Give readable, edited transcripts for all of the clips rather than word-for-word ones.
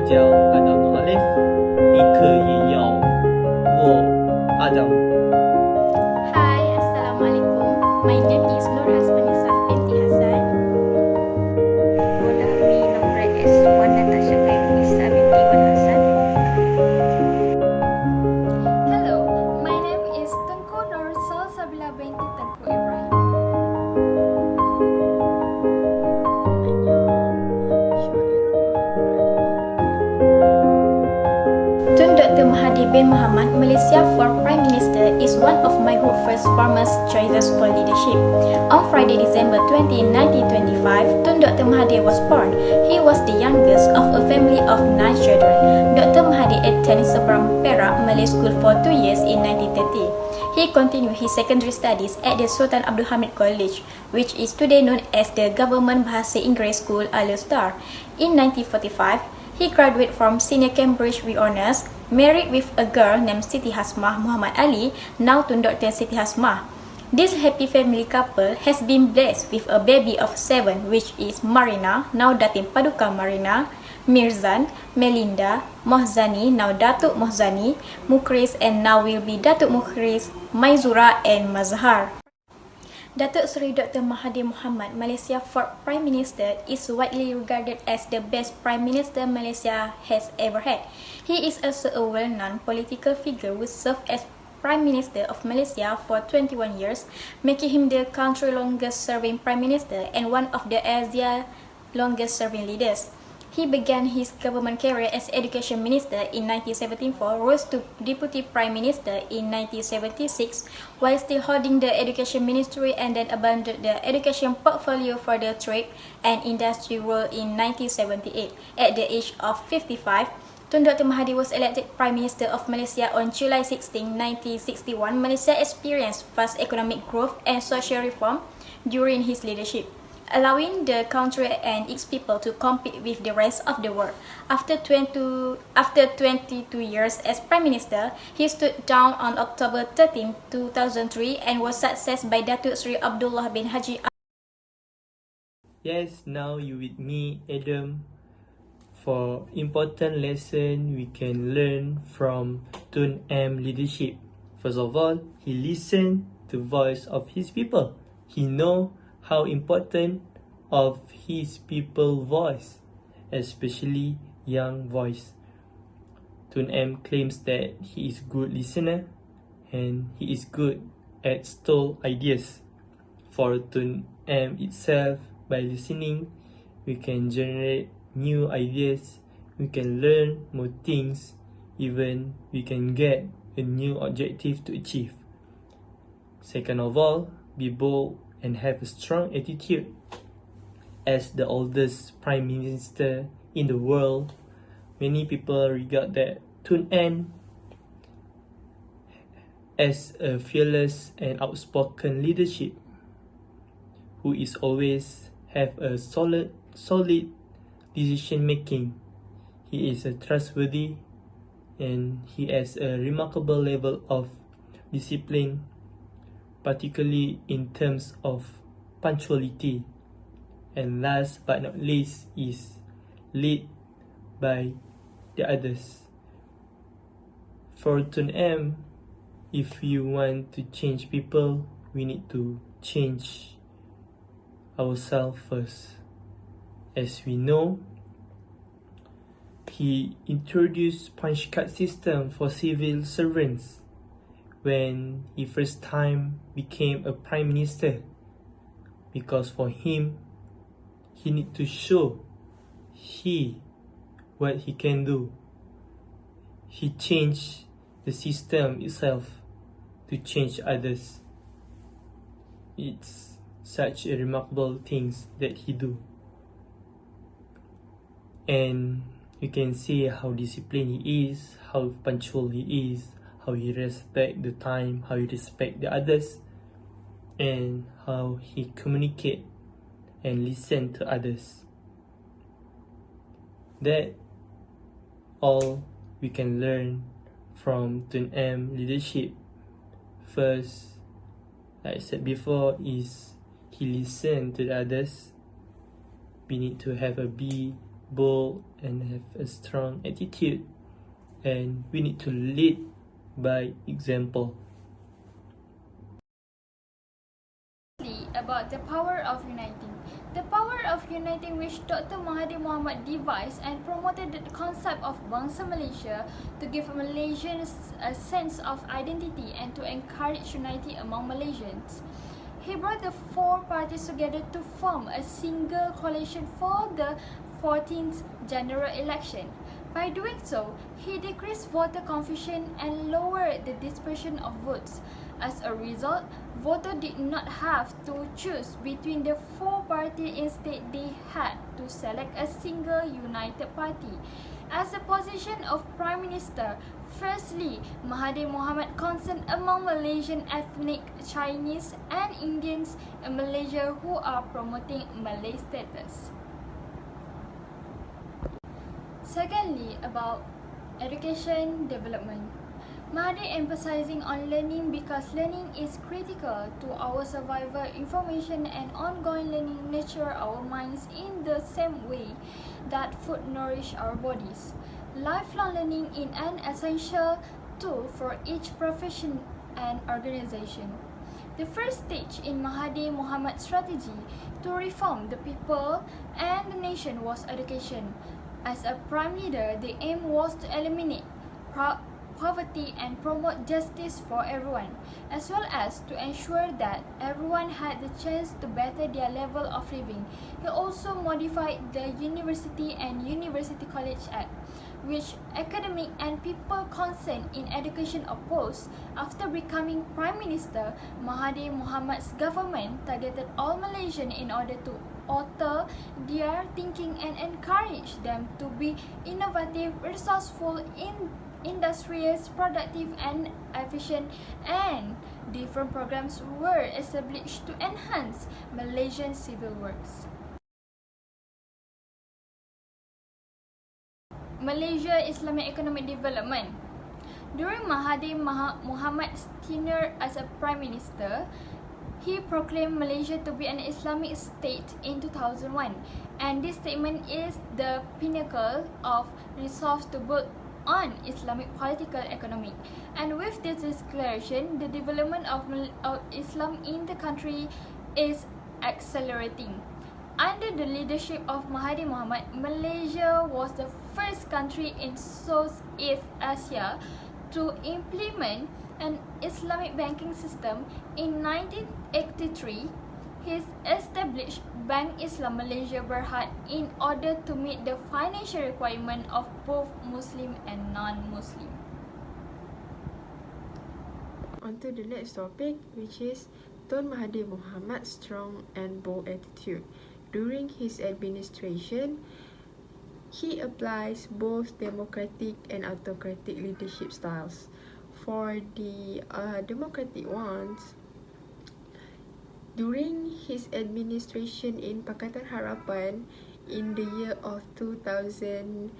我叫阿当努阿列夫，你可以叫我阿当。Hi, Assalamualaikum. My name is Nur Hasbanisa binti Hasan. Hola, mi nombre es Juan Natasha Kairunisa binti Wan Hasan. Hello, my name is Tengku Nur Salsabila binti Tengku Ibrahim. Tun Dr. Mahathir bin Mohamad, Malaysia for Prime Minister, is one of my group first farmers' choices for leadership. On Friday, December 20, 1925, Tun Dr. Mahathir was born. He was the youngest of a family of 9 children. Dr. Mahathir attended Seberang Perak Malay School for 2 years in 1930. He continued his secondary studies at the Sultan Abdul Hamid College, which is today known as the Government Bahasa Inggeris School Al-Star. In 1945, he graduated from Senior Cambridge with honors, married with a girl named Siti Hasmah Muhammad Ali, now Tun Dr. Siti Hasmah. This happy family couple has been blessed with a baby of 7, which is Marina, now Datin Paduka Marina, Mirzan, Melinda, Mohzani, now Datuk Mohzani, Mukris, and now will be Datuk Mukris, Maizura, and Mazhar. Datuk Seri Dr. Mahathir Mohamad, Malaysia fourth Prime Minister, is widely regarded as the best Prime Minister Malaysia has ever had. He is also a well-known political figure who served as Prime Minister of Malaysia for 21 years, making him the country's longest-serving Prime Minister and one of the Asia's longest-serving leaders. He began his government career as Education Minister in 1974, rose to Deputy Prime Minister in 1976, while still holding the Education Ministry, and then abandoned the education portfolio for the trade and industry role in 1978. At the age of 55, Tun Dr. Mahathir was elected Prime Minister of Malaysia on July 16, 1961. Malaysia experienced fast economic growth and social reform during his leadership, allowing the country and its people to compete with the rest of the world. After 22 years as Prime Minister, he stood down on October 13, 2003 and was succeeded by Datuk Seri Abdullah bin Haji. Yes, now you with me, Adam, for important lesson we can learn from Tun M leadership. First of all, he listened to voice of his people. He know how important of his people voice, especially young voice. Tun M claims that he is good listener and he is good at stole ideas. For Tun M itself, by listening, we can generate new ideas, we can learn more things, even we can get a new objective to achieve. Second of all, be bold and have a strong attitude. As the oldest Prime Minister in the world, many people regard that Tun M as a fearless and outspoken leadership who is always have a solid decision making. He is a trustworthy and he has a remarkable level of discipline, particularly in terms of punctuality. And last but not least is lead by the others. For Tun M, if you want to change people, we need to change ourselves first. As we know, he introduced punch card system for civil servants when he first time became a Prime Minister, because for him, he need to show what he can do. He changed the system itself to change others. It's such a remarkable things that he do. And you can see how disciplined he is, how punctual he is, how he respect the time, how he respect the others, and how he communicate and listen to others. That all we can learn from Tun M leadership. First, like I said before, is he listen to the others. We need to have a be bold and have a strong attitude, and we need to lead by example. About the power of uniting. The power of uniting, which Dr. Mahathir Mohamad devised and promoted the concept of Bangsa Malaysia to give Malaysians a sense of identity and to encourage unity among Malaysians. He brought the four parties together to form a single coalition for the 14th general election. By doing so, he decreased voter confusion and lowered the dispersion of votes. As a result, voters did not have to choose between the four parties. Instead, they had to select a single united party. As the position of Prime Minister, firstly, Mahathir Mohamad concerned among Malaysian ethnic Chinese and Indians in Malaysia who are promoting Malay status. Secondly, about education development. Mahathir emphasizing on learning because learning is critical to our survival. Information and ongoing learning nurture our minds in the same way that food nourish our bodies. Lifelong learning is an essential tool for each profession and organization. The first stage in Mahathir Mohamad's strategy to reform the people and the nation was education. As a prime leader, the aim was to eliminate poverty and promote justice for everyone, as well as to ensure that everyone had the chance to better their level of living. He also modified the University and University College Act, which academic and people concerned in education opposed. After becoming Prime Minister, Mahathir Mohamad's government targeted all Malaysians in order to alter their thinking and encourage them to be innovative, resourceful, industrious, productive and efficient, and different programs were established to enhance Malaysian civil works. Malaysia Islamic Economic Development. During Mahathir Mohamad's tenure as a Prime Minister, he proclaimed Malaysia to be an Islamic state in 2001, and this statement is the pinnacle of resolve to build on Islamic political economy. And with this declaration, the development of Islam in the country is accelerating. Under the leadership of Mahathir Mohamad, Malaysia was the first country in Southeast Asia to implement an Islamic banking system. In 1983, he established Bank Islam Malaysia Berhad in order to meet the financial requirement of both Muslim and non-Muslim. On to the next topic, which is Tun Mahathir Mohamad's strong and bold attitude. During his administration, he applies both democratic and autocratic leadership styles. For the democratic ones, during his administration in Pakatan Harapan in the year of 2018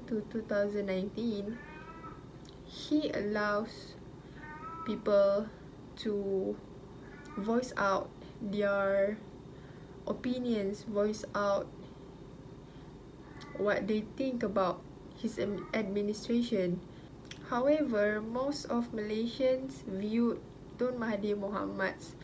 to 2019, he allows people to voice out their opinions, voice out what they think about his administration. However, most of Malaysians viewed Tun Mahathir Mohamad's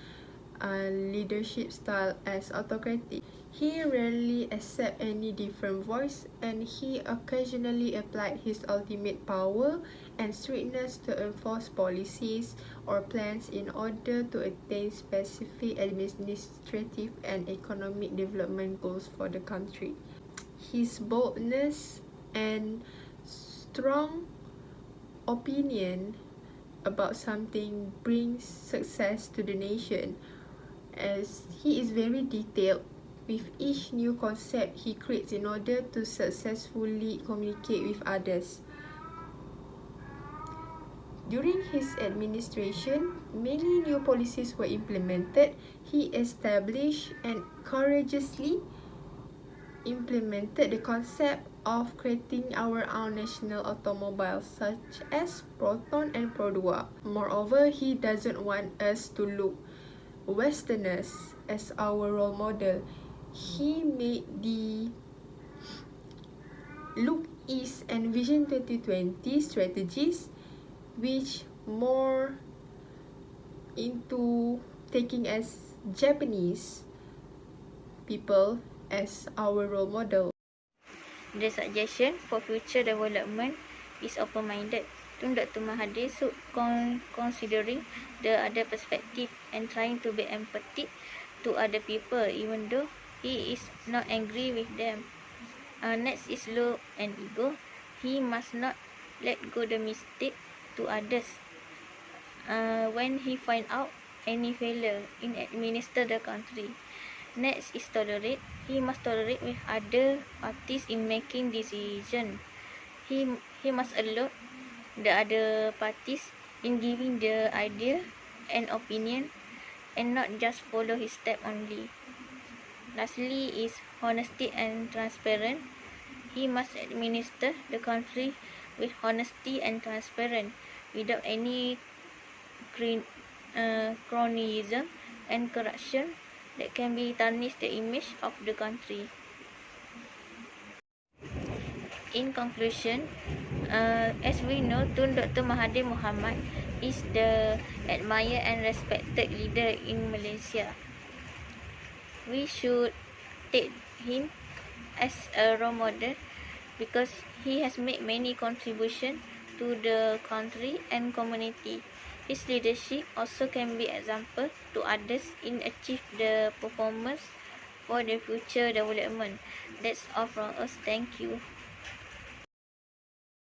leadership style as autocratic. He rarely accepted any different voice, and he occasionally applied his ultimate power and strictness to enforce policies or plans in order to attain specific administrative and economic development goals for the country. His boldness and strong opinion about something brings success to the nation, as he is very detailed with each new concept he creates in order to successfully communicate with others. During his administration, many new policies were implemented. He established and courageously implemented the concept of creating our own national automobiles, such as Proton and Pro2. Moreover, he doesn't want us to look Westerners as our role model. He made the Look East and Vision 2020 strategies, which more into taking as Japanese people as our role model. The suggestion for future development is open-minded. Tun Dr. Mahathir should considering the other perspective and trying to be empathetic to other people even though he is not angry with them. Next is law and ego. He must not let go the mistake to others. When he find out any failure in administer the country. Next is tolerate. He must tolerate with other parties in making decision. He must allow the other parties in giving the idea and opinion and not just follow his step only. Lastly is honesty and transparent. He must administer the country with honesty and transparent without any cronyism and corruption that can be tarnish the image of the country. In conclusion, as we know, Tun Dr. Mahathir Mohamad is the admired and respected leader in Malaysia. We should take him as a role model because he has made many contributions to the country and community. His leadership also can be example to others in achieve the performance for the future development. That's all from us. Thank you.